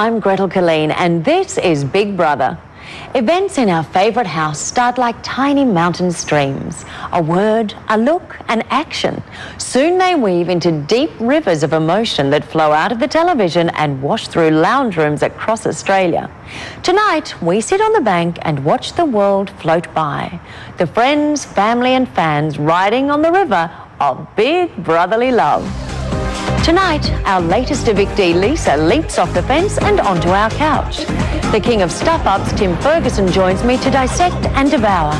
I'm Gretel Colleen and this is Big Brother. Events in our favourite house start like tiny mountain streams. A word, a look, an action. Soon they weave into deep rivers of emotion that flow out of the television and wash through lounge rooms across Australia. Tonight, we sit on the bank and watch the world float by. The friends, family and fans riding on the river of big brotherly love. Tonight, our latest evictee, Lisa, leaps off the fence and onto our couch. The king of stuff-ups, Tim Ferguson, joins me to dissect and devour.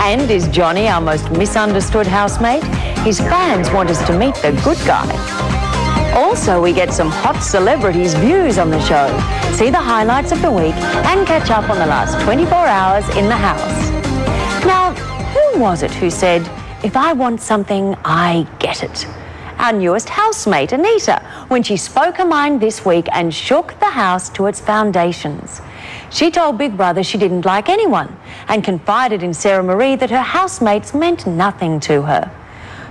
And is Johnny our most misunderstood housemate? His fans want us to meet the good guy. Also, we get some hot celebrities' views on the show, see the highlights of the week and catch up on the last 24 hours in the house. Now, who was it who said, "If I want something, I get it"? Our newest housemate, Anita, when she spoke her mind this week and shook the house to its foundations. She told Big Brother she didn't like anyone and confided in Sarah Marie that her housemates meant nothing to her.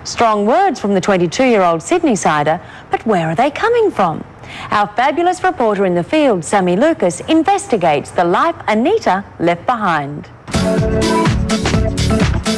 Strong words from the 22-year-old Sydney-sider, but where are they coming from? Our fabulous reporter in the field, Sammy Lucas, investigates the life Anita left behind.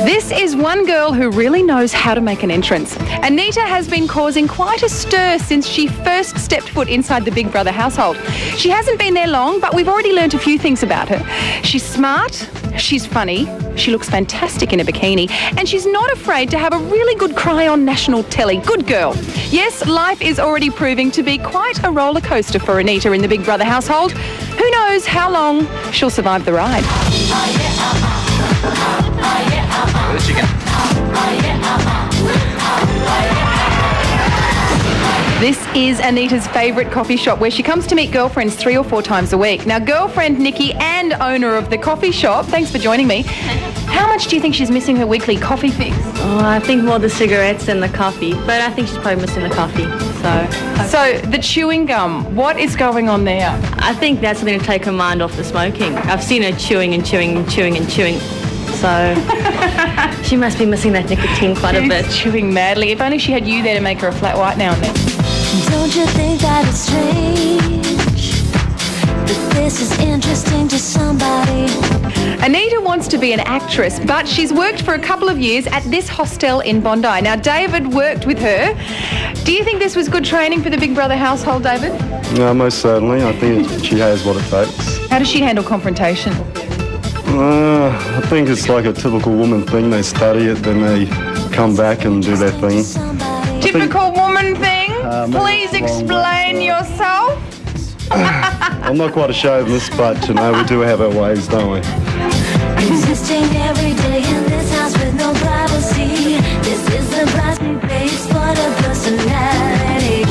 This is one girl who really knows how to make an entrance. Anita has been causing quite a stir since she first stepped foot inside the Big Brother household. She hasn't been there long, but we've already learnt a few things about her. She's smart, she's funny, she looks fantastic in a bikini, and she's not afraid to have a really good cry on national telly. Good girl. Yes, life is already proving to be quite a roller coaster for Anita in the Big Brother household. Who knows how long she'll survive the ride. This is Anita's favourite coffee shop where she comes to meet girlfriends 3 or 4 times a week. Now, girlfriend Nikki and owner of the coffee shop, thanks for joining me. How much do you think she's missing her weekly coffee fix? Oh, I think more the cigarettes than the coffee, but I think she's probably missing the coffee. So the chewing gum, what is going on there? I think that's going to take her mind off the smoking. I've seen her chewing and chewing and chewing and chewing. So she must be missing that nicotine quite a bit. She's chewing madly. If only she had you there to make her a flat white now and then. Don't you think that it's strange that this is interesting to somebody? Anita wants to be an actress, but she's worked for a couple of years at this hostel in Bondi. Now, David worked with her. Do you think this was good training for the Big Brother household, David? No, most certainly. I think she has what it takes. How does she handle confrontation? I think it's like a typical woman thing. They study it, then they come back and do their thing. Typical woman thing? Please explain yourself. I'm not quite a chauvinist, but, you know, we do have our ways, don't we? Existing every day in this house with no privacy. This is the plastic base for the personality.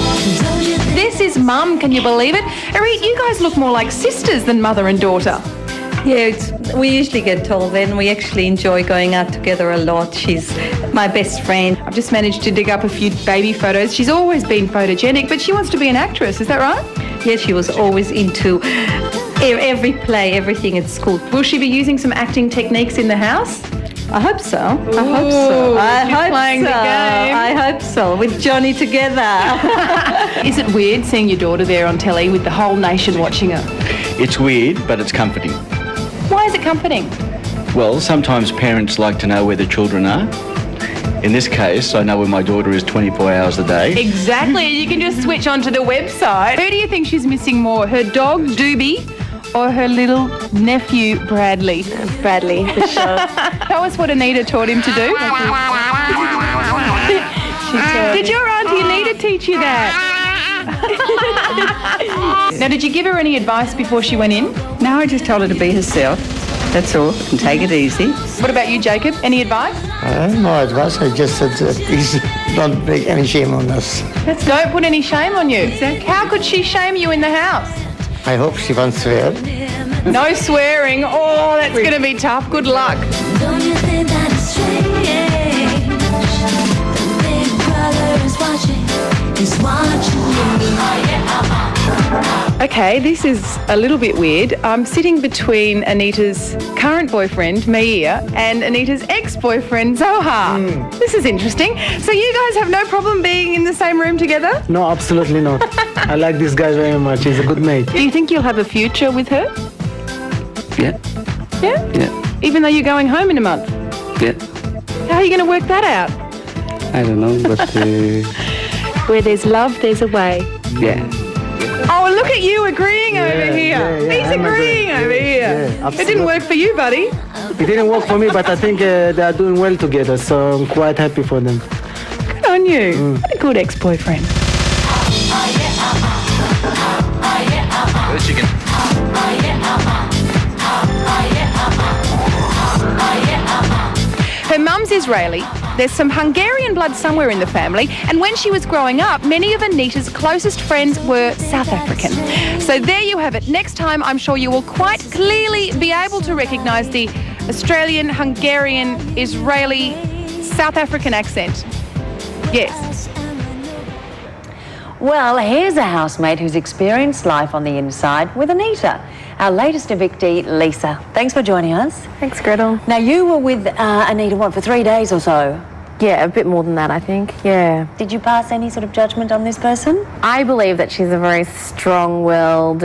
Don't you think This is Mum, can you believe it? Arit, you guys look more like sisters than mother and daughter. Yeah, we usually get told then. We actually enjoy going out together a lot. She's my best friend. I've just managed to dig up a few baby photos. She's always been photogenic, but she wants to be an actress, is that right? Yeah, she was always into every play, everything at school. Will she be using some acting techniques in the house? I hope so. I hope so. She's playing the game. I hope so. With Johnny together. Is it weird seeing your daughter there on telly with the whole nation watching her? It's weird, but it's comforting. Why is it comforting? Well, sometimes parents like to know where the children are. In this case, I know where my daughter is 24 hours a day. Exactly. You can just switch onto the website. Who do you think she's missing more, her dog, Doobie, or her little nephew, Bradley? Bradley, for sure. Tell us what Anita taught him to do. Did your Auntie Anita teach you that? Now, did you give her any advice before she went in? No, I just told her to be herself. That's all. And take it easy. What about you, Jacob? Any advice? No advice. I just said please don't make any shame on us. Don't put any shame on you. Exactly. How could she shame you in the house? I hope she won't swear. No swearing. Oh, that's going to be tough. Good luck. Don't you think that it's strange? The Big Brother is watching you. Okay, this is a little bit weird. I'm sitting between Anita's current boyfriend, Meir, and Anita's ex-boyfriend, Zohar. This is interesting. So you guys have no problem being in the same room together? No, absolutely not. I like this guy very much. He's a good mate. Do you think you'll have a future with her? Yeah. Yeah? Yeah. Even though you're going home in a month? Yeah. How are you going to work that out? I don't know, but Where there's love, there's a way. yeah. Oh, look at you agreeing over here. He's I'm agreeing over here. Yeah, It didn't work for you, buddy. It didn't work for me, but I think they are doing well together, so I'm quite happy for them. Good on you. What a good ex-boyfriend. Chicken. Her mum's Israeli. There's some Hungarian blood somewhere in the family, and when she was growing up, many of Anita's closest friends were South African. So there you have it. Next time, I'm sure you will quite clearly be able to recognise the Australian, Hungarian, Israeli, South African accent. Yes. Well, here's a housemate who's experienced life on the inside with Anita. Our latest evictee, Lisa. Thanks for joining us. Thanks, Gretel. Now, you were with Anita, what, for 3 days or so? Yeah, a bit more than that, I think. Yeah. Did you pass any sort of judgment on this person? I believe that she's a very strong-willed,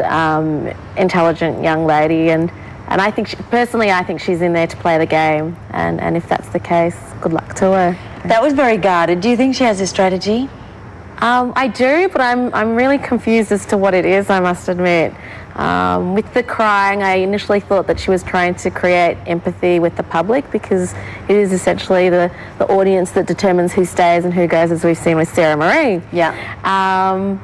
intelligent young lady, and I think, personally, I think she's in there to play the game, and if that's the case, good luck to her. That was very guarded. Do you think she has a strategy? I do, but I'm really confused as to what it is, I must admit. With the crying, I initially thought that she was trying to create empathy with the public, because it is essentially the audience that determines who stays and who goes, as we've seen with Sarah Marie. Yeah.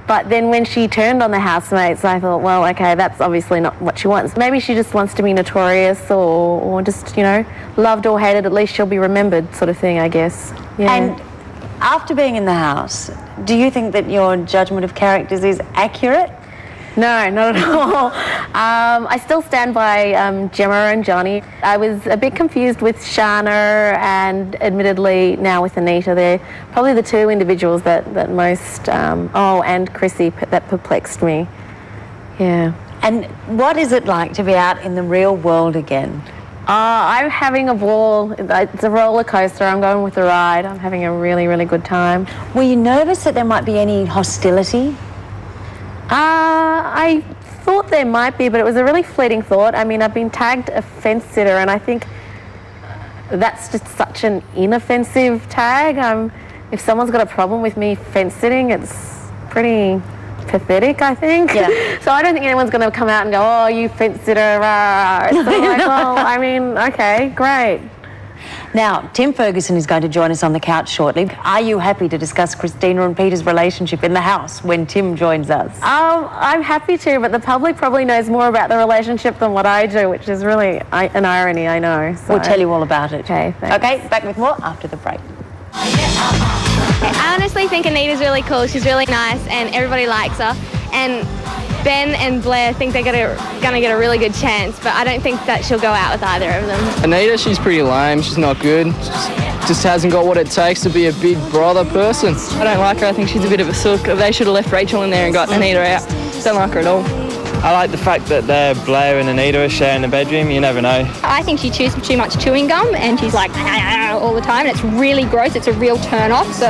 But then when she turned on the housemates, I thought, well, okay, that's obviously not what she wants. Maybe she just wants to be notorious or just, you know, loved or hated, at least she'll be remembered sort of thing, I guess. Yeah. And after being in the house, do you think that your judgment of characters is accurate? No, not at all. I still stand by Gemma and Johnny. I was a bit confused with Shana and admittedly now with Anita. They're probably the two individuals that most, and Chrissy, that perplexed me. Yeah. And what is it like to be out in the real world again? I'm having a ball. It's a roller coaster. I'm going with the ride. I'm having a really, really good time. Were you nervous that there might be any hostility? I thought there might be, but it was a really fleeting thought. I mean, I've been tagged a fence sitter, and I think that's just such an inoffensive tag. If someone's got a problem with me fence sitting, it's pretty pathetic, I think. Yeah. So I don't think anyone's going to come out and go, oh, you fence sitter, rah. It's sort of like, well, I mean, okay, great. Now, Tim Ferguson is going to join us on the couch shortly. Are you happy to discuss Christina and Peter's relationship in the house when Tim joins us? I'm happy to, but the public probably knows more about the relationship than what I do, which is really an irony, I know. So. We'll tell you all about it. Okay, thanks. Okay, back with more after the break. I honestly think Anita's really cool. She's really nice and everybody likes her. And Ben and Blair think they're gonna get a really good chance, but I don't think that she'll go out with either of them. Anita, she's pretty lame. She's not good. Just hasn't got what it takes to be a big brother person. I don't like her. I think she's a bit of a sook. They should have left Rachel in there and got Anita out. Don't like her at all. I like the fact that Blair and Anita are sharing the bedroom. You never know. I think she chews too much chewing gum and she's like all the time, and it's really gross. It's a real turn off. So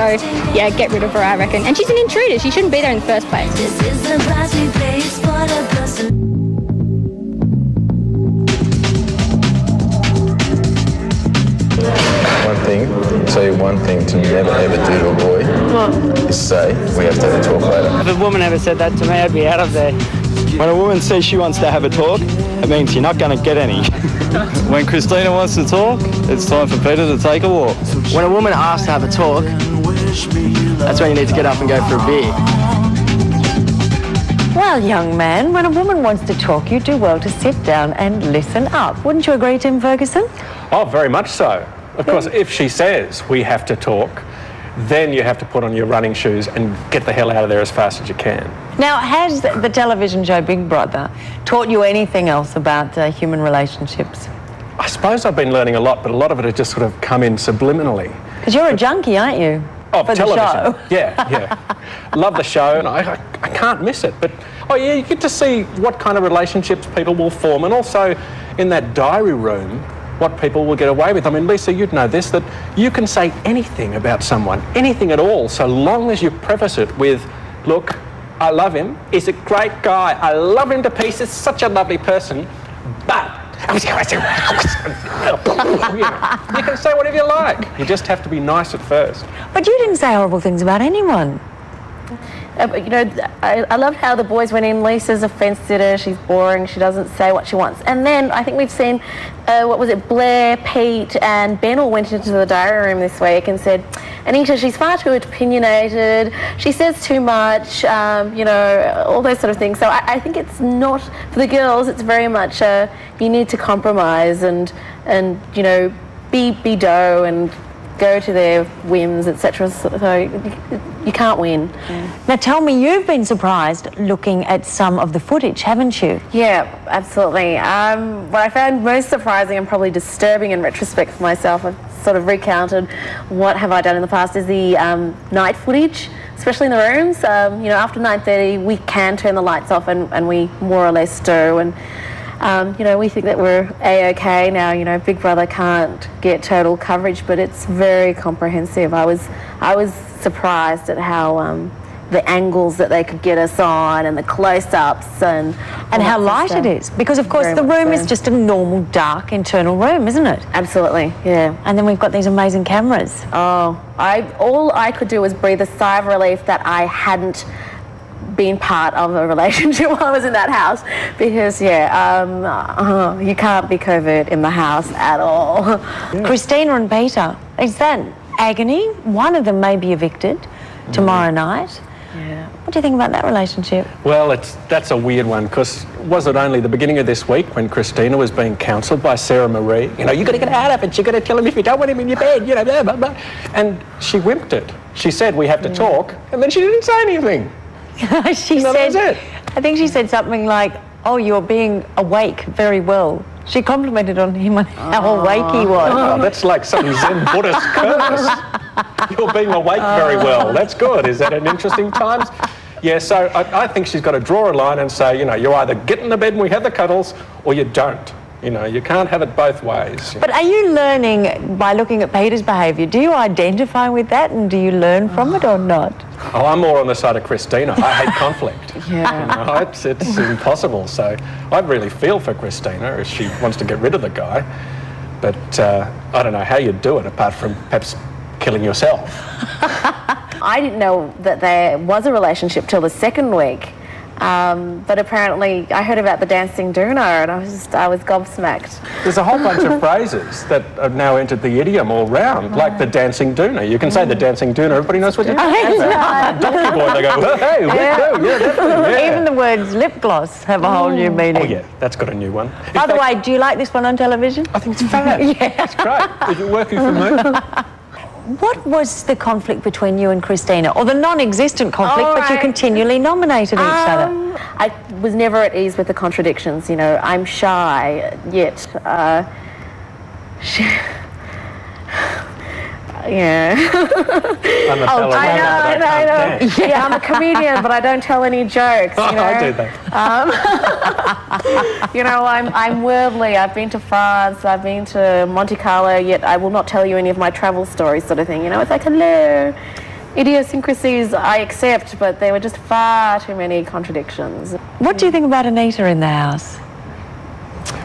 yeah, get rid of her, I reckon. And she's an intruder. She shouldn't be there in the first place. This is the price we pay for the person. One thing to never ever do to a boy is say, we have to have a talk later. If a woman ever said that to me, I'd be out of there. When a woman says she wants to have a talk, it means you're not going to get any. When Christina wants to talk, it's time for Peter to take a walk. When a woman asks to have a talk, that's when you need to get up and go for a beer. Well, young man, when a woman wants to talk, you do well to sit down and listen up. Wouldn't you agree, Tim Ferguson? Oh, very much so. Of course, if she says we have to talk, then you have to put on your running shoes and get the hell out of there as fast as you can. Now, has the television show Big Brother taught you anything else about human relationships? I suppose I've been learning a lot, but a lot of it has just sort of come in subliminally. Because you're a junkie, aren't you? Of for television. The show. Yeah. Love the show, and I can't miss it. But Oh yeah, you get to see what kind of relationships people will form, and also in that diary room, what people will get away with. I mean, Lisa, you'd know this, that you can say anything about someone, anything at all, so long as you preface it with, look, I love him, he's a great guy, I love him to pieces, such a lovely person, but you can say whatever you like. You just have to be nice at first. But you didn't say horrible things about anyone. You know, I loved how the boys went in. Lisa's a fence sitter, she's boring, she doesn't say what she wants. And then I think we've seen, what was it, Blair, Pete and Ben all went into the diary room this week and said, Anita, she's far too opinionated, she says too much, you know, all those sort of things. So I think it's not, for the girls, it's very much you need to compromise and you know, be dough and go to their whims, etc. So you can't win. Now tell me, you've been surprised looking at some of the footage, haven't you? Yeah, absolutely. What I found most surprising and probably disturbing in retrospect for myself, I've sort of recounted what have I done in the past, is the night footage, especially in the rooms. You know, after 9:30 we can turn the lights off and we more or less stow, and you know, we think that we're A-OK now. You know, Big Brother can't get total coverage, but it's very comprehensive. I was surprised at how the angles that they could get us on and the close-ups and how light it is, because of course the room is just a normal dark internal room, isn't it? Absolutely, yeah. And then we've got these amazing cameras. Oh, all I could do was breathe a sigh of relief that I hadn't been part of a relationship while I was in that house, because yeah, you can't be covert in the house at all. Yeah. Christina and Peter, is that agony? One of them may be evicted tomorrow night. Yeah. What do you think about that relationship? Well, that's a weird one, because was it only the beginning of this week when Christina was being counselled by Sarah Marie? You know, you've got to get out of it, you've got to tell him if you don't want him in your bed, you know, blah, blah, blah. And she wimped it. She said, we have to talk, and then she didn't say anything. She said, I think she said something like, oh, you're being awake very well. She complimented on him on how awake he was. Oh, that's like some Zen Buddhist curse. You're being awake very well. That's good. Is that an interesting times? Yeah, so I think she's got to draw a line and say, you know, you either get in the bed and we have the cuddles, or you don't. You know, you can't have it both ways. But are you learning by looking at Peter's behaviour? Do you identify with that and do you learn from it or not? Oh, I'm more on the side of Christina. I hate conflict. Yeah. You know, it's impossible. So I really feel for Christina if she wants to get rid of the guy. But I don't know how you'd do it apart from perhaps killing yourself. I didn't know that there was a relationship till the second week. But apparently I heard about the dancing doona and I was gobsmacked. There's a whole bunch of phrases that have now entered the idiom all round, like the dancing doona. You can say the dancing doona, everybody knows what you're talking about. Donkey boy, they go, hey, we do, yeah, definitely, yeah. Even the words lip gloss have a whole new meaning. Oh yeah, that's got a new one. By the way, do you like this one on television? I think it's fab. Yeah. It's great. Is it working for me? What was the conflict between you and Christina? Or the non-existent conflict, but you continually nominated each other? I was never at ease with the contradictions, you know. I'm shy, yet... yeah. I know. Yeah, I'm a comedian, but I don't tell any jokes. You know? I do that. You know, I'm worldly. I've been to France, I've been to Monte Carlo, yet I will not tell you any of my travel stories, sort of thing. You know, it's like, hello. Idiosyncrasies I accept, but there were just far too many contradictions. What do you think about Anita in the house?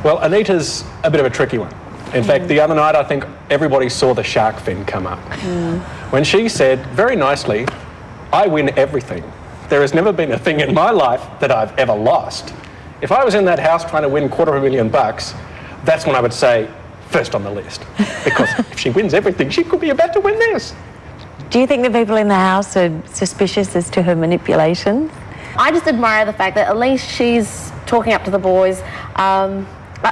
Well, Anita's a bit of a tricky one. In fact, the other night, I think everybody saw the shark fin come up. When she said, very nicely, I win everything. There has never been a thing in my life that I've ever lost. If I was in that house trying to win $250,000, that's when I would say, first on the list. Because if she wins everything, she could be about to win this. Do you think the people in the house are suspicious as to her manipulations? I just admire the fact that at least she's talking up to the boys.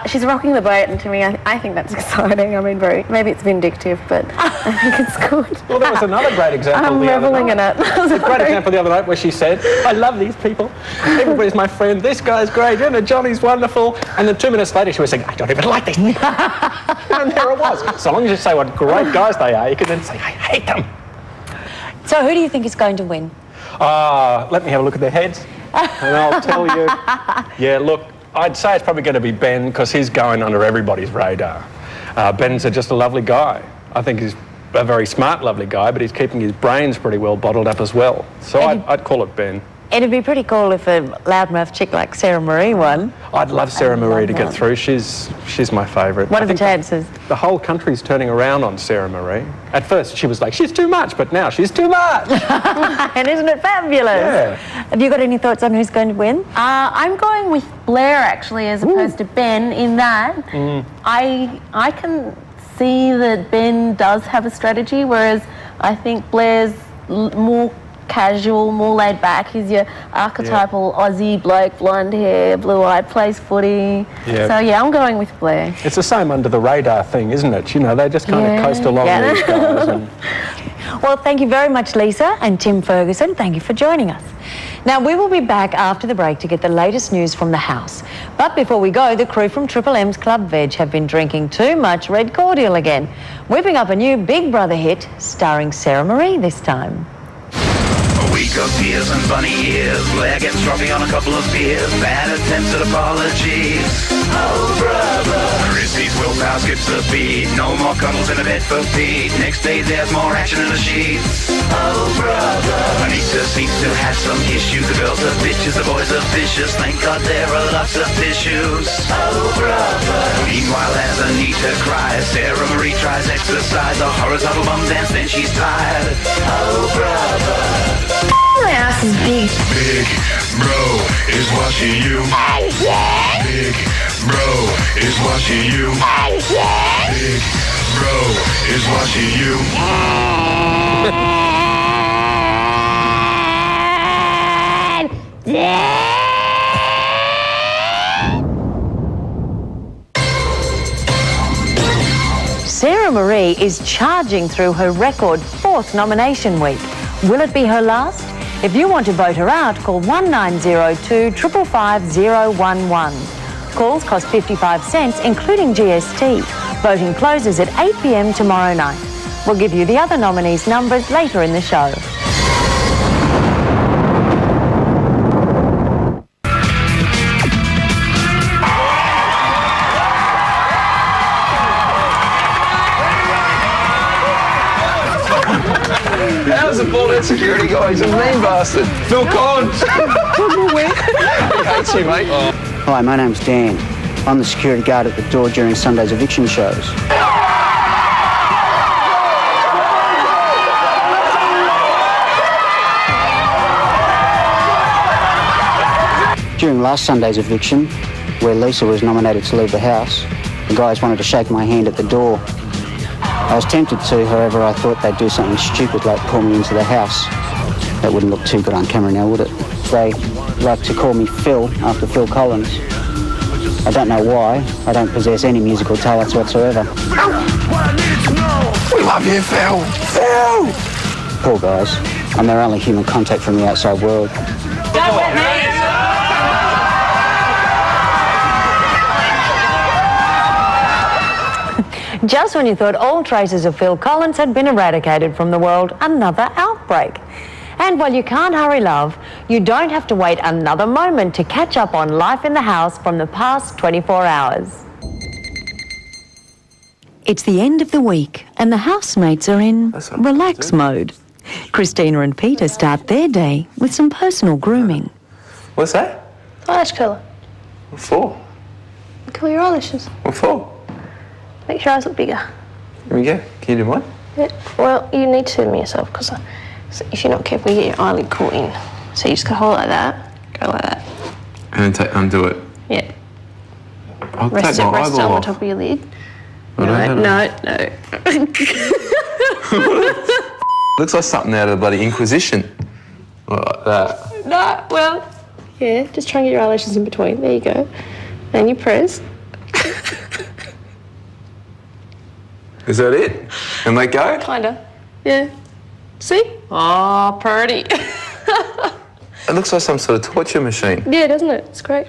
She's rocking the boat, and to me, I think that's exciting. I mean, maybe it's vindictive, but I think it's good. Well, there was another great example I'm the other reveling night. in it. A great example the other night where she said, I love these people. Everybody's my friend. This guy's great. You know, Johnny's wonderful. And then 2 minutes later, she was saying, I don't even like these people. And there it was. So long as you say what great guys they are, you can then say, I hate them. So who do you think is going to win? Let me have a look at their heads. And I'll tell you, yeah, look, I'd say it's probably going to be Ben because he's going under everybody's radar. Ben's just a lovely guy. I think he's a very smart, lovely guy, but he's keeping his brains pretty well bottled up as well. So I'd call it Ben. It'd be pretty cool if a loudmouth chick like Sarah Marie won. I'd love Sarah Marie to get through. She's my favourite. What are the chances? The whole country's turning around on Sarah Marie. At first she was like, she's too much, but now she's too much. And isn't it fabulous? Yeah. Have you got any thoughts on who's going to win? I'm going with Blair, actually, as opposed to Ben, in that I can see that Ben does have a strategy, whereas I think Blair's more casual, more laid back. He's your archetypal Aussie bloke, blonde hair, blue-eyed, plays footy. Yeah. So yeah, I'm going with Blair. It's the same under the radar thing, isn't it? You know, they just kind of coast along these guys. And... Well, thank you very much, Lisa and Tim Ferguson. Thank you for joining us. Now, we will be back after the break to get the latest news from the house. But before we go, the crew from Triple M's Club Veg have been drinking too much red cordial again, whipping up a new Big Brother hit starring Sarah Marie this time. A week of tears and bunny ears. Blair gets stroppy on a couple of beers. Bad attempts at apologies. Oh, brother. Chrissy's willpower skips a beat. No more cuddles in a bed for Pete. Next day there's more action in the sheets. Oh, brother. Anita seems to have some issues. The girls are bitches, the boys are vicious. Thank God there are lots of tissues. Oh, brother. Meanwhile, as Anita cries, Sarah Marie tries exercise. A horizontal bum dance, then she's tired. Oh, brother. My ass is big. Big bro is watching you. Big bro is watching you. Big bro is watching you. Sarah Marie is charging through her record 4th nomination week. Will it be her last? If you want to vote her out, call 1902 555 011. Calls cost 55 cents, including GST. Voting closes at 8 p.m. tomorrow night. We'll give you the other nominees' numbers later in the show. How's the bald-head security guy? He's a mean bastard. Phil Collins. He hates you, mate. Hi, my name's Dan. I'm the security guard at the door during Sunday's eviction shows. During last Sunday's eviction, where Lisa was nominated to leave the house, the guys wanted to shake my hand at the door. I was tempted to, however, I thought they'd do something stupid like pull me into the house. That wouldn't look too good on camera now, would it? They like to call me Phil after Phil Collins. I don't know why. I don't possess any musical talents whatsoever. We love you, Phil. Phil! Poor guys. I'm their only human contact from the outside world. Just when you thought all traces of Phil Collins had been eradicated from the world, another outbreak. And while you can't hurry love, you don't have to wait another moment to catch up on life in the house from the past 24 hours. It's the end of the week and the housemates are in relax mode. Christina and Peter start their day with some personal grooming. What's that? Eyelash colour. What for? Colour your eyelashes. What for? Make your eyes look bigger. Here we go. Can you do one? Yeah. Well, you need to do them yourself because if you're not careful, you get your eyelid caught in. So you just gotta hold it like that, go like that. And then undo it. Yeah. I'll Rest take it my on eyeball the off. top of your lid. No. Looks like something out of the bloody Inquisition. Like that. No, well, yeah, just try and get your eyelashes in between. There you go. Then you press. Is that it? And let go? Kinda. Yeah. See? Oh, pretty. It looks like some sort of torture machine. Yeah, doesn't it? It's great.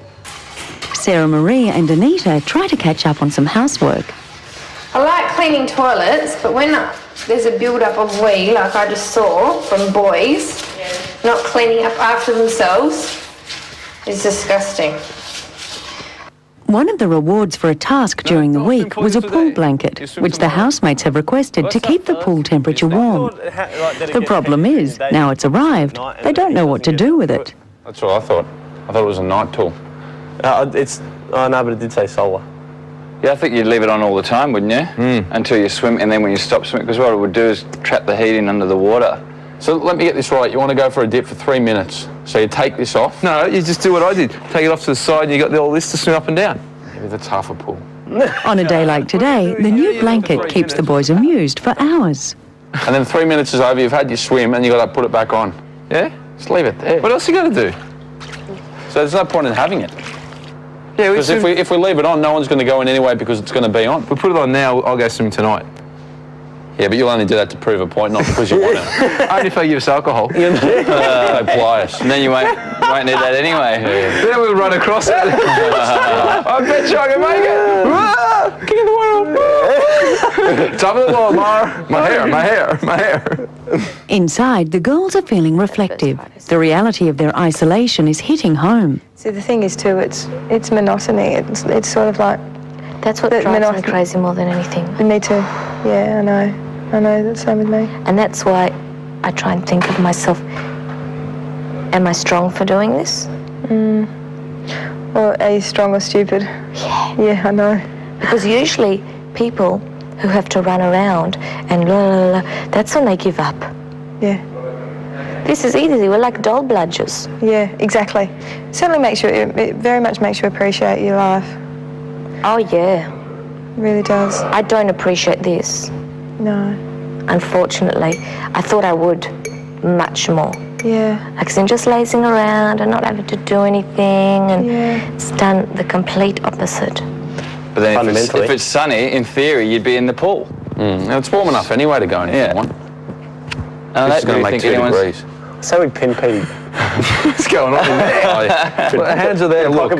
Sarah Marie and Anita try to catch up on some housework. I like cleaning toilets, but when there's a build-up of wee, like I just saw from boys, not cleaning up after themselves, It's disgusting. One of the rewards for a task during the week was a pool blanket, which the housemates have requested to keep the pool temperature warm. The problem is, now it's arrived, they don't know what to do with it. That's what I thought. I thought it was a night tool. I know, but it did say solar. Yeah, I think you'd leave it on all the time, wouldn't you? Until you swim, and then when you stop swimming, because what it would do is trap the heat in under the water. So let me get this right. You want to go for a dip for 3 minutes. So you take this off. No, you just do what I did. Take it off to the side and you got all this to swim up and down. Maybe that's half a pool. On a day like today, the new blanket keeps the boys amused for hours. And then 3 minutes is over, you've had your swim and you've got to put it back on. Yeah? Just leave it there. What else you got to do? So there's no point in having it. Yeah, because if we leave it on, no one's going to go in anyway because it's going to be on. If we put it on now, I'll go swimming tonight. Yeah, but you'll only do that to prove a point, not because you want it. Only if I give us alcohol. They ply us. And then you won't need that anyway. Then we'll run across it. I bet you I can make it. King of the world. Top of the world, Mara. My hair. Inside, the girls are feeling reflective. The reality of their isolation is hitting home. See, the thing is too, it's monotony. It's sort of like... That's what drives me crazy more than anything. Me too. Yeah, I know. I know, that's the same with me. And that's why I try and think of myself, am I strong for doing this? Or are you strong or stupid? Yeah. Yeah, I know. Because usually people who have to run around and that's when they give up. Yeah. This is easy, we're like doll bludgers. Yeah, exactly. It very much makes you appreciate your life. Oh, yeah. It really does. I don't appreciate this. No. Unfortunately, I thought I would much more. Yeah. Like, I'm just lazing around and not having to do anything, and it's done the complete opposite. But then if it's sunny, in theory, you'd be in the pool. Now, it's warm enough anyway to go in if you want. This is going to make 2 degrees. So we pin Petey. What's going on in there? Well, the hands are there, look.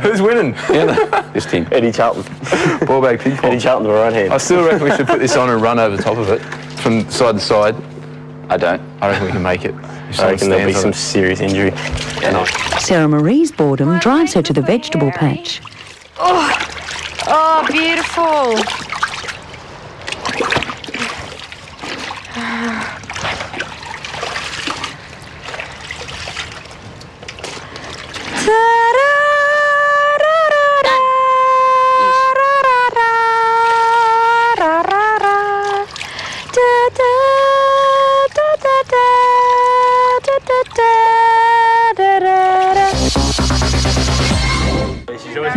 Who's winning? This team. Eddie Charlton. Ball bag ping pong. Eddie Charlton, the right hand. I still reckon we should put this on and run over the top of it from side to side. I don't. I reckon we can make it. I reckon there'll be some serious injury. Sarah Marie's boredom drives her to the vegetable patch. Oh, beautiful.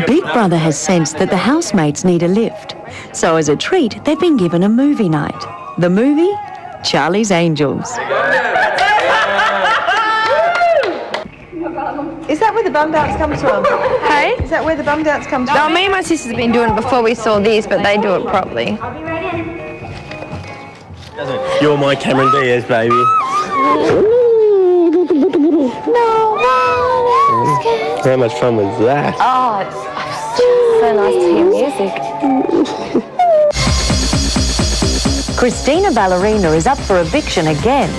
Big Brother has sensed that the housemates need a lift. So as a treat, they've been given a movie night. The movie? Charlie's Angels. Is that where the bum dance comes from? Hey? Is that where the bum dance comes from? No, me and my sisters have been doing it before we saw this, but they do it properly. You're my Cameron Diaz, baby. How much fun was that? Oh, it's so nice to hear music. Christina Ballerina is up for eviction again.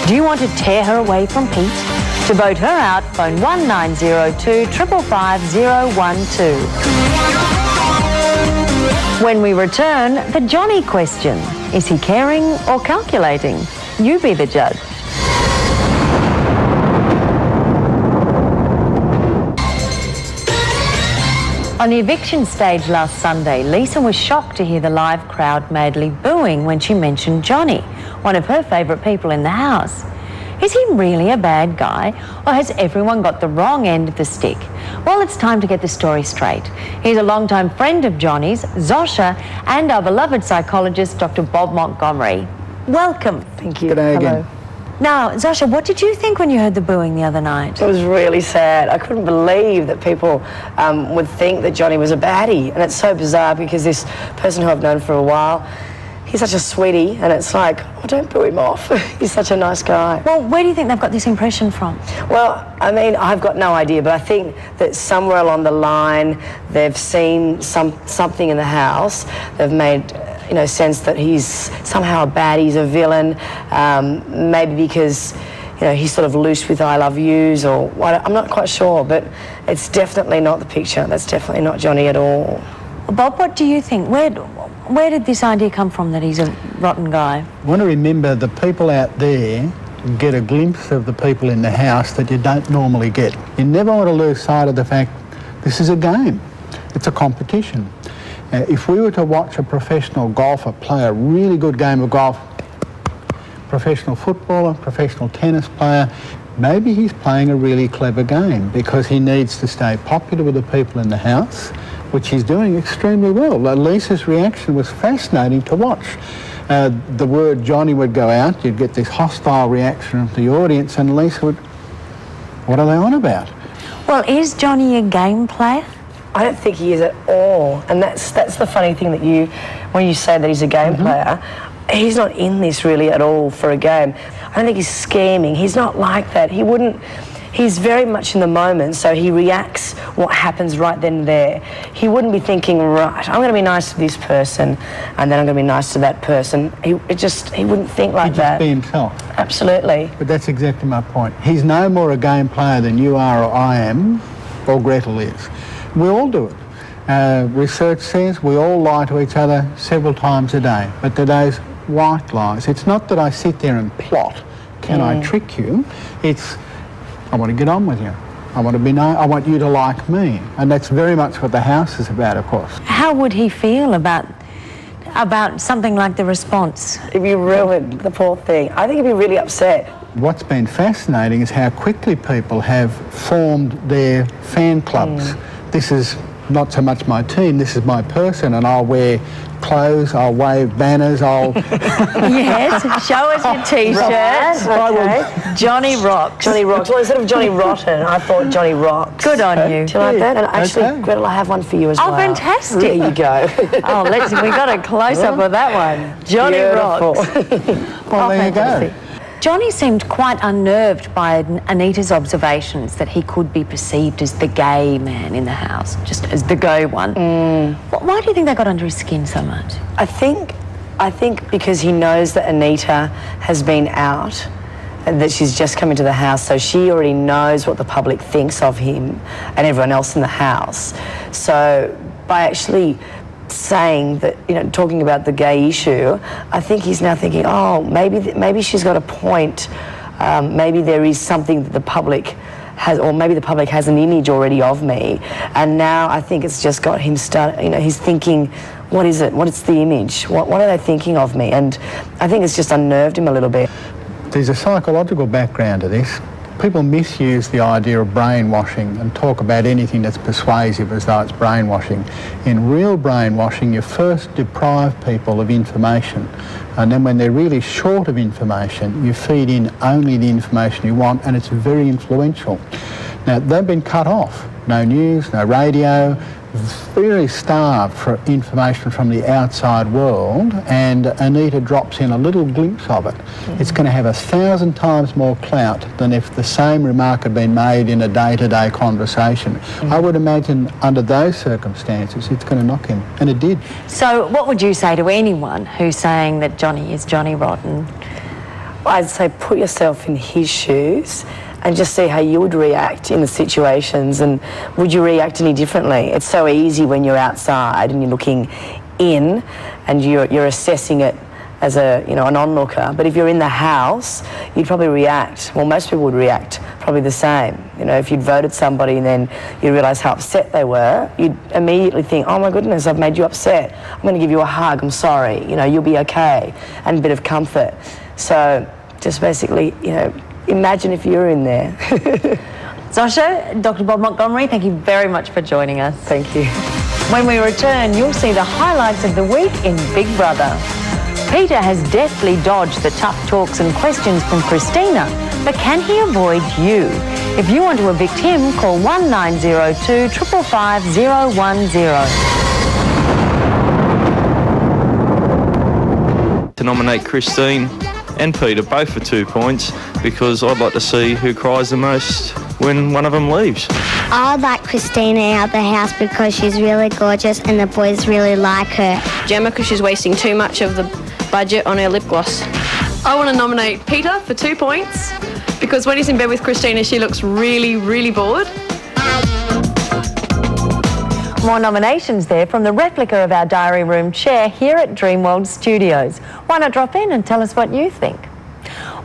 Do you want to tear her away from Pete? To vote her out, phone 1902 555 012. When we return, the Johnny question. Is he caring or calculating? You be the judge. On the eviction stage last Sunday, Lisa was shocked to hear the live crowd madly booing when she mentioned Johnny, one of her favourite people in the house. Is he really a bad guy, or has everyone got the wrong end of the stick? Well, it's time to get the story straight. He's a longtime friend of Johnny's, Zosha, and our beloved psychologist, Dr. Bob Montgomery. Welcome. Thank you. Good day again. Now, Zosha, what did you think when you heard the booing the other night? It was really sad. I couldn't believe that people would think that Johnny was a baddie. And it's so bizarre because this person who I've known for a while, he's such a sweetie, and it's like, oh, don't boo him off. He's such a nice guy. Well, where do you think they've got this impression from? Well, I mean, I've got no idea, but I think that somewhere along the line, they've seen something in the house. They've made, sense that he's somehow a bad, he's a villain, maybe because he's sort of loose with I love yous or what. I'm not quite sure, but it's definitely not the picture. That's definitely not Johnny at all. Bob, what do you think? Where did this idea come from that he's a rotten guy? I want to remember the people out there get a glimpse of the people in the house that you don't normally get. You never want to lose sight of the fact this is a game. It's a competition. If we were to watch a professional golfer play a really good game of golf, professional footballer, professional tennis player, maybe he's playing a really clever game because he needs to stay popular with the people in the house, which he's doing extremely well. Lisa's reaction was fascinating to watch. The word Johnny would go out, you'd get this hostile reaction of the audience, and Lisa would, what are they on about? Well, is Johnny a game player? I don't think he is at all, and that's the funny thing that when you say that he's a game player, he's not in this really at all for a game. I don't think he's scheming. He's not like that. He's very much in the moment, so he reacts what happens right then and there. He wouldn't be thinking, right, I'm going to be nice to this person, and then I'm going to be nice to that person. He wouldn't think like that. He'd just be himself. Absolutely. But that's exactly my point. He's no more a game player than you are or I am, or Gretel is. We all do it. Research says we all lie to each other several times a day, but they're those white lies. It's not that I sit there and plot, can I trick you? It's, I want to get on with you. I want you to like me. And that's very much what the house is about, of course. How would he feel about something like the response? If you ruined the poor thing, I think he'd be really upset. What's been fascinating is how quickly people have formed their fan clubs. This is not so much my team, this is my person, and I'll wear clothes, I'll wave banners, I'll... Yes, show us your T-shirt. Okay. Johnny Rocks. Johnny Rocks. Well, instead of Johnny Rotten, I thought Johnny Rocks. Good on you. Do you like that? And actually, Gretel, I have one for you as well. Oh, fantastic. There you go. We got a close-up of that one. Johnny Rocks. Well, there you go. Johnny seemed quite unnerved by Anita's observations that he could be perceived as the gay man in the house, just as the go one. Why do you think they got under his skin so much? I think because he knows that Anita has been out and that she's just come into the house, so she already knows what the public thinks of him and everyone else in the house. So by actually saying that, talking about the gay issue, I think he's now thinking, oh, maybe she's got a point. Maybe there is something that the public has, or maybe the public has an image already of me. And now I think it's just got him he's thinking, what is it? What is the image? What are they thinking of me? And I think it's just unnerved him a little bit. There's a psychological background to this. People misuse the idea of brainwashing and talk about anything that's persuasive as though it's brainwashing. In real brainwashing, you first deprive people of information, and then when they're really short of information, you feed in only the information you want, and it's very influential. Now, they've been cut off. No news, no radio, very starved for information from the outside world, and Anita drops in a little glimpse of it. It's going to have 1,000 times more clout than if the same remark had been made in a day-to-day conversation. I would imagine under those circumstances it's going to knock him, and it did. So what would you say to anyone who's saying that Johnny is Johnny Rotten? I'd say put yourself in his shoes and just see how you would react in the situations, and would you react any differently? It's so easy when you're outside and you're looking in and you're assessing it as an onlooker, but if you're in the house, you'd probably react, well, most people would react probably the same. If you'd voted somebody and then you realise how upset they were, you'd immediately think, oh my goodness, I've made you upset. I'm going to give you a hug, I'm sorry, you'll be okay, and a bit of comfort. So just basically, imagine if you're in there. Sasha, Dr. Bob Montgomery, thank you very much for joining us. Thank you. When we return, you'll see the highlights of the week in Big Brother. Peter has deftly dodged the tough talks and questions from Christina, but can he avoid you? If you want to evict him, call 1902 555 010. To nominate Christine and Peter both for 2 points, because I'd like to see who cries the most when one of them leaves. I'd like Christina out the house because she's really gorgeous and the boys really like her. Gemma, because she's wasting too much of the budget on her lip gloss. I want to nominate Peter for 2 points because when he's in bed with Christina, she looks really, really bored. More nominations there from the replica of our diary room chair here at Dreamworld Studios. Why not drop in and tell us what you think?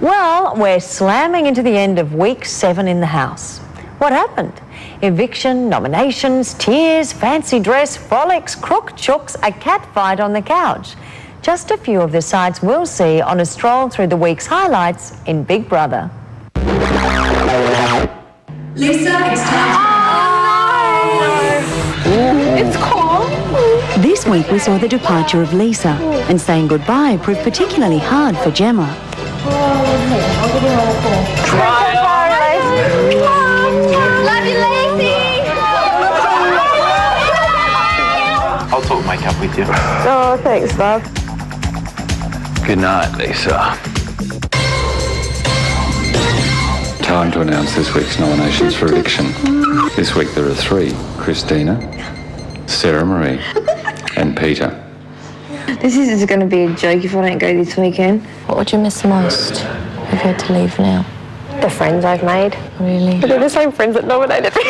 Well, we're slamming into the end of week 7 in the house. What happened? Eviction, nominations, tears, fancy dress, frolics, crook chooks, a cat fight on the couch. Just a few of the sights we'll see on a stroll through the week's highlights in Big Brother. Lisa, it's time. It's cold. This week we saw the departure of Lisa, and saying goodbye proved particularly hard for Gemma. Love you, Lacey. I'll talk makeup with you. Oh, thanks, love. Good night, Lisa. Time to announce this week's nominations for eviction. This week there are 3: Christina, Sarah Marie, and Peter. This is going to be a joke if I don't go this weekend. What would you miss the most if you had to leave now? The friends I've made. Really? But they're the same friends that nominated me.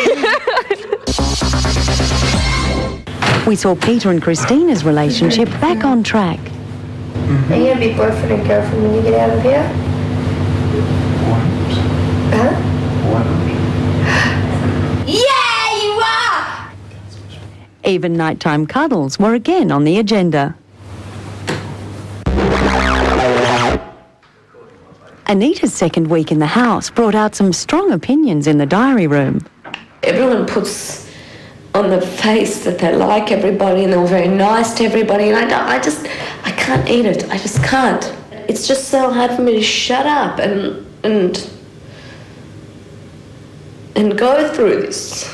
We saw Peter and Christina's relationship back on track. Are you going to be boyfriend and girlfriend when you get out of here? Huh? Yeah, you are! Even nighttime cuddles were again on the agenda. Anita's second week in the house brought out some strong opinions in the diary room. Everyone puts on the face that they like everybody and they're very nice to everybody, and I can't eat it. I just can't. It's just so hard for me to shut up and go through this.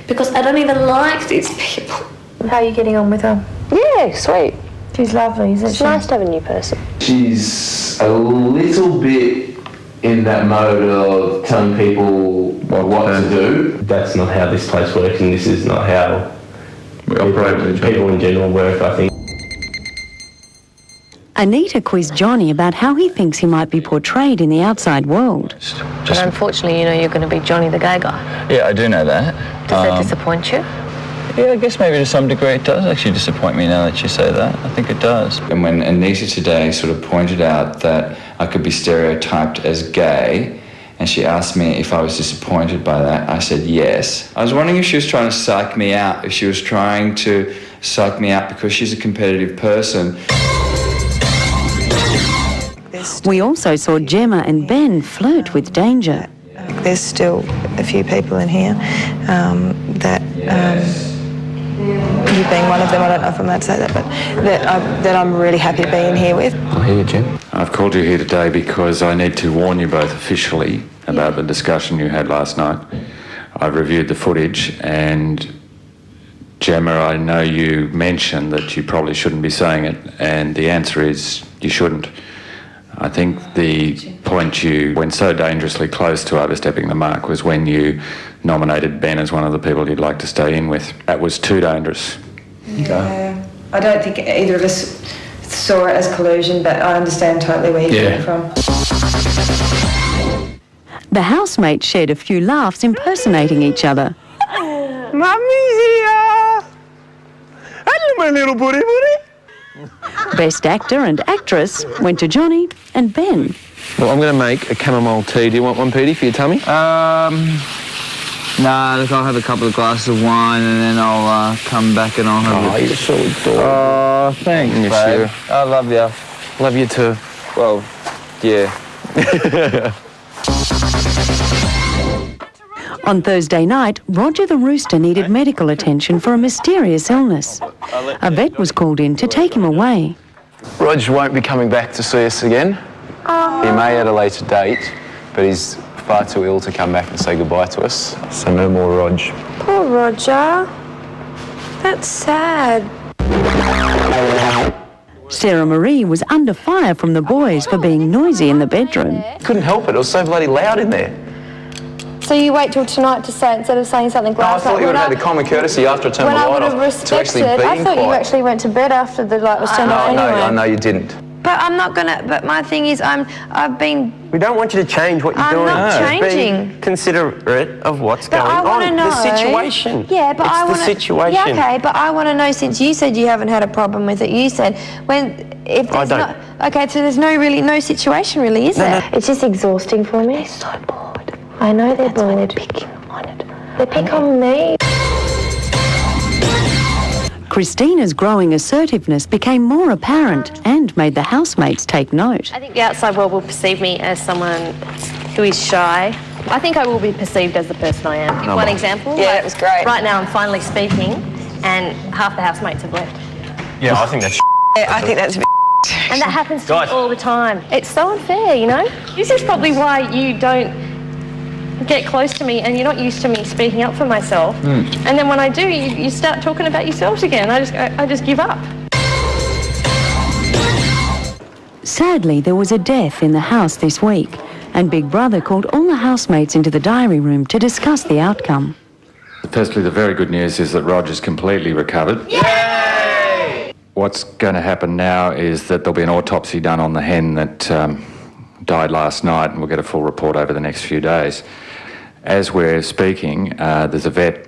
Because I don't even like these people. How are you getting on with her? Yeah, sweet. She's lovely, isn't she? It's nice to have a new person. She's a little bit in that mode of telling people what to do. That's not how this place works, and this is not how we operate with each other. People in general work, I think. Anita quizzed Johnny about how he thinks he might be portrayed in the outside world. But unfortunately, you know you're going to be Johnny the gay guy. Yeah, I do know that. Does that disappoint you? Yeah, I guess maybe to some degree it does actually disappoint me now that you say that. I think it does. And when Anita today sort of pointed out that I could be stereotyped as gay, and she asked me if I was disappointed by that, I said yes. I was wondering if she was trying to psych me out, if she was trying to psych me out because she's a competitive person. We also saw Gemma and Ben flirt with danger. There's still a few people in here that, you being one of them, I don't know if I'm allowed to say that, but that I'm really happy to be in here with. I hear you, Jim. I've called you here today because I need to warn you both officially about the discussion you had last night. I've reviewed the footage, and Gemma, I know you mentioned that you probably shouldn't be saying it, and the answer is you shouldn't. I think the point you went so dangerously close to overstepping the mark was when you nominated Ben as one of the people you'd like to stay in with. That was too dangerous. Yeah. I don't think either of us saw it as collusion, but I understand totally where you're coming from. The housemates shared a few laughs impersonating each other. Mummy's here! Hello, my little booty. Best actor and actress went to Johnny and Ben. Well, I'm going to make a chamomile tea. Do you want one, Petey, for your tummy? Nah, look, I'll have a couple of glasses of wine and then I'll come back and I'll have you're so adorable. Oh, thanks, babe. I love you. Love you too. Well, yeah. On Thursday night, Roger the rooster needed medical attention for a mysterious illness. A vet was called in to take him away. Rog won't be coming back to see us again. He may at a later date, but he's far too ill to come back and say goodbye to us. So no more Rog. Poor Roger. That's sad. Sarah Marie was under fire from the boys for being noisy in the bedroom. Couldn't help it. It was so bloody loud in there. So you wait till tonight to say it instead of saying something last night? I thought you would have had the common courtesy after I turned the light off to actually be I thought you quiet. actually went to bed after the light was turned off anyway. No, I know you didn't. But I'm not gonna. But my thing is, I've been. We don't want you to change what you're I'm doing. not Just changing. be considerate of what's But going I want to on. know The situation. Yeah, but it's I want the situation. Yeah, okay, but I want to know, since you said you haven't had a problem with it. You said if there's not. Okay, so there's no situation really, is there? It's just exhausting for me. They're so bored. I know they're bored. They're picking on it. They pick on me. Christina's growing assertiveness became more apparent and made the housemates take note. I think the outside world will perceive me as someone who is shy. I think I will be perceived as the person I am. Oh, One my. example. Yeah, that was great. Right now I'm finally speaking and half the housemates have left. Yeah, I think that's Yeah, I think that's a bit. And that happens to me Guys. all the time. It's so unfair, you know? This is probably why you don't get close to me and you're not used to me speaking up for myself. And then when I do, you start talking about yourselves again. I just give up. Sadly, there was a death in the house this week, and Big Brother called all the housemates into the diary room to discuss the outcome. Firstly, the very good news is that Roger's completely recovered. Yay! What's going to happen now is that there'll be an autopsy done on the hen that died last night, and we'll get a full report over the next few days. As we're speaking, there's a vet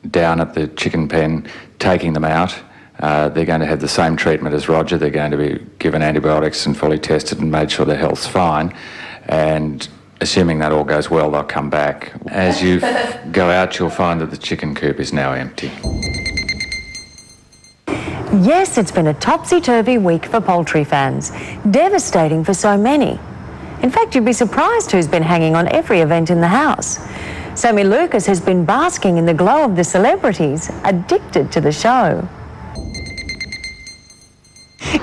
down at the chicken pen taking them out. They're going to have the same treatment as Roger. They're going to be given antibiotics and fully tested and made sure their health's fine. And assuming that all goes well, they'll come back. As you go out, you'll find that the chicken coop is now empty. Yes, it's been a topsy-turvy week for poultry fans. Devastating for so many. In fact, you'd be surprised who's been hanging on every event in the house. Sammy Lucas has been basking in the glow of the celebrities, addicted to the show.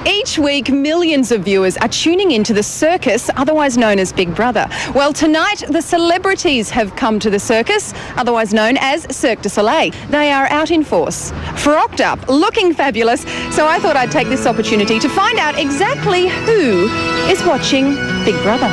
Each week, millions of viewers are tuning into the circus, otherwise known as Big Brother. Well, tonight, the celebrities have come to the circus, otherwise known as Cirque du Soleil. They are out in force, frocked up, looking fabulous, so I thought I'd take this opportunity to find out exactly who is watching Big Brother.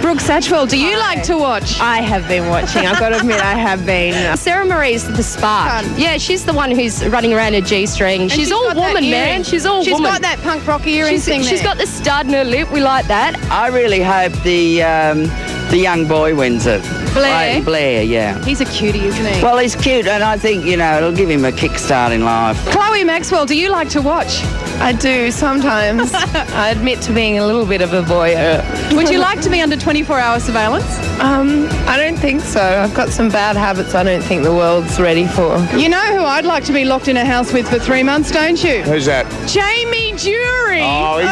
Brooke Satchwell, do you like to watch? I have been watching. I've got to admit, I have been. Sarah Marie's the spark. Yeah, she's the one who's running around a G-string. She's all woman, man. She's all woman. She's got that punk rock earring thing She's got the stud in her lip. We like that. I really hope the young boy wins it. Blair? Blair, yeah. He's a cutie, isn't he? Well, he's cute, and I think, you know, it'll give him a kickstart in life. Chloe Maxwell, do you like to watch? I do sometimes. I admit to being a little bit of a voyeur. Would you like to be under 24-hour surveillance? I don't think so. I've got some bad habits I don't think the world's ready for. You know who I'd like to be locked in a house with for 3 months, don't you? Who's that? Jamie Jury. Oh, he's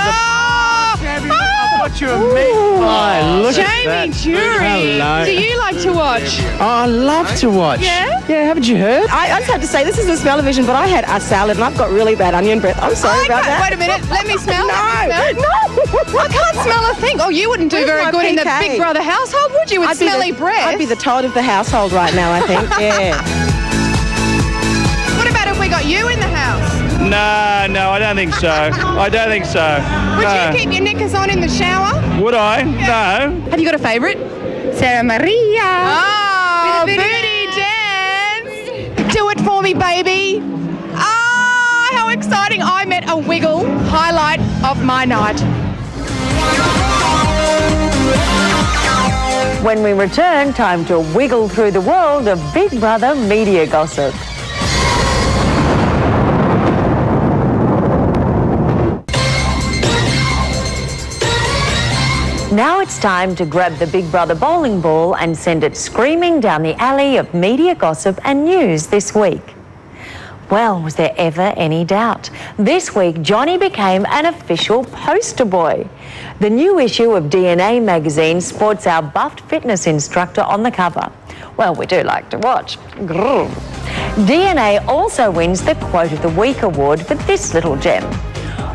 what you and me. Oh, look Jamie at that. Jury. Hello. Do you like to watch? Oh, I love to watch. Yeah? Yeah, haven't you heard? I just have to say, this is the smell-o-vision, but I had a salad and I've got really bad onion breath. I'm sorry about that. Wait a minute. Let me smell. No. I can't smell a thing. Oh, you wouldn't do Where's very my good in the PK? Big Brother household, would you, with smelly breath? I'd be the Todd of the household right now, I think. Yeah. What about if we got you in the house? No, I don't think so. I don't think so. Would you keep your knickers on in the shower? Would I? No. Have you got a favourite? Sarah Maria. Oh, booty dance. Do it for me, baby. Ah, how exciting. I met a wiggle. Highlight of my night. When we return, time to wiggle through the world of Big Brother media gossip. Now it's time to grab the Big Brother bowling ball and send it screaming down the alley of media gossip and news this week. Well, was there ever any doubt? This week, Johnny became an official poster boy. The new issue of DNA magazine sports our buffed fitness instructor on the cover. Well, we do like to watch. Grrr. DNA also wins the Quote of the Week award for this little gem.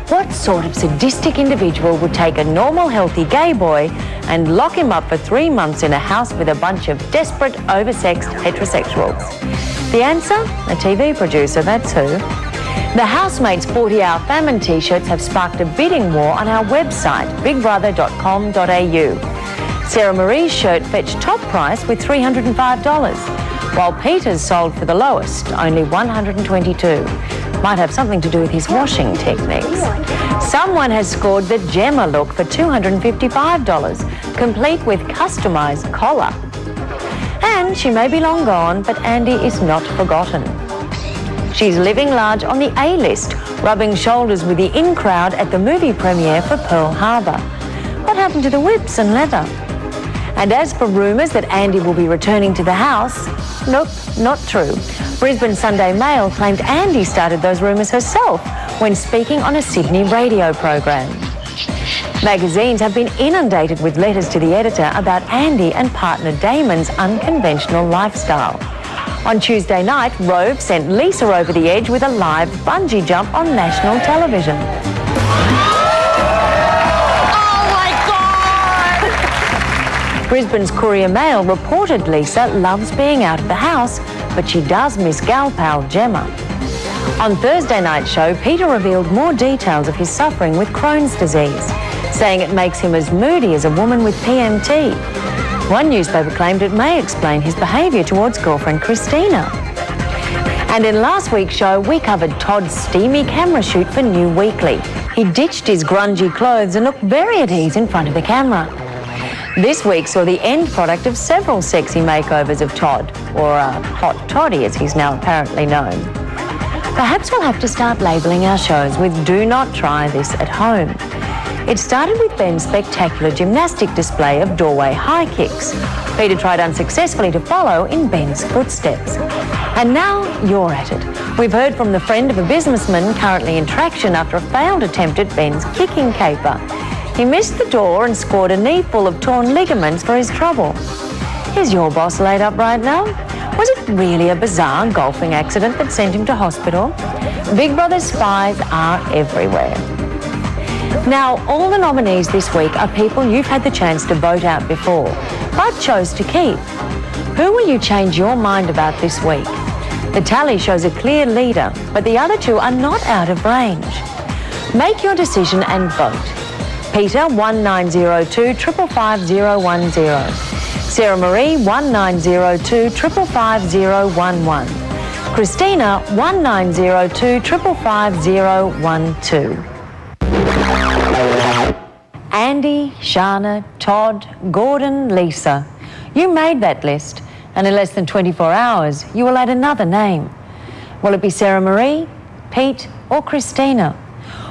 What sort of sadistic individual would take a normal, healthy gay boy and lock him up for 3 months in a house with a bunch of desperate, oversexed heterosexuals? The answer? A TV producer, that's who. The Housemates 40-Hour Famine t-shirts have sparked a bidding war on our website, bigbrother.com.au. Sarah Marie's shirt fetched top price with $305. while Peter's sold for the lowest, only $122. Might have something to do with his washing techniques. Someone has scored the Gemma look for $255, complete with customised collar. And she may be long gone, but Andy is not forgotten. She's living large on the A-list, rubbing shoulders with the in-crowd at the movie premiere for Pearl Harbor. What happened to the whips and leather? And as for rumours that Andy will be returning to the house, nope, not true. Brisbane Sunday Mail claimed Andy started those rumours herself when speaking on a Sydney radio program. Magazines have been inundated with letters to the editor about Andy and partner Damon's unconventional lifestyle. On Tuesday night, Rove sent Lisa over the edge with a live bungee jump on national television. Brisbane's Courier Mail reported Lisa loves being out of the house, but she does miss gal pal Gemma. On Thursday night's show, Peter revealed more details of his suffering with Crohn's disease, saying it makes him as moody as a woman with PMT. One newspaper claimed it may explain his behaviour towards girlfriend Christina. And in last week's show, we covered Todd's steamy camera shoot for New Weekly. He ditched his grungy clothes and looked very at ease in front of the camera. This week saw the end product of several sexy makeovers of Todd, or Hot Toddy as he's now apparently known. Perhaps we'll have to start labelling our shows with "Do not try this at home." It started with Ben's spectacular gymnastic display of doorway high kicks. Peter tried unsuccessfully to follow in Ben's footsteps. And now you're at it. We've heard from the friend of a businessman currently in traction after a failed attempt at Ben's kicking caper. He missed the door and scored a knee full of torn ligaments for his trouble. Is your boss laid up right now? Was it really a bizarre golfing accident that sent him to hospital? Big Brother spies are everywhere. Now, all the nominees this week are people you've had the chance to vote out before, but chose to keep. Who will you change your mind about this week? The tally shows a clear leader, but the other two are not out of range. Make your decision and vote. Peter 1902 555010. Sarah Marie 1902 555011. Christina 1902 555012. Andy, Shana, Todd, Gordon, Lisa. You made that list, and in less than 24 hours, you will add another name. Will it be Sarah Marie, Pete, or Christina?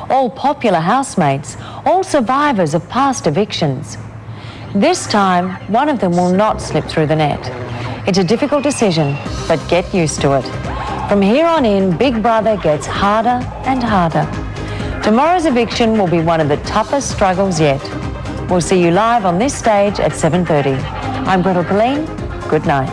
All popular housemates, all survivors of past evictions. This time, one of them will not slip through the net. It's a difficult decision, but get used to it. From here on in, Big Brother gets harder and harder. Tomorrow's eviction will be one of the toughest struggles yet. We'll see you live on this stage at 7:30. I'm Gretel Colleen. Good night.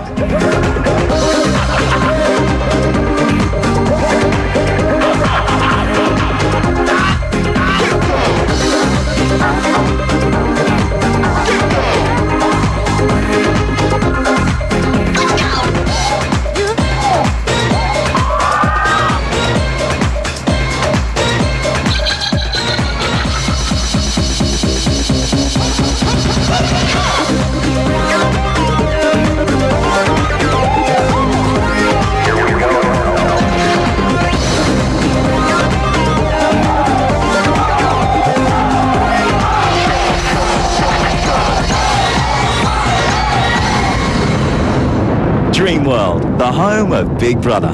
Dreamworld, the home of Big Brother.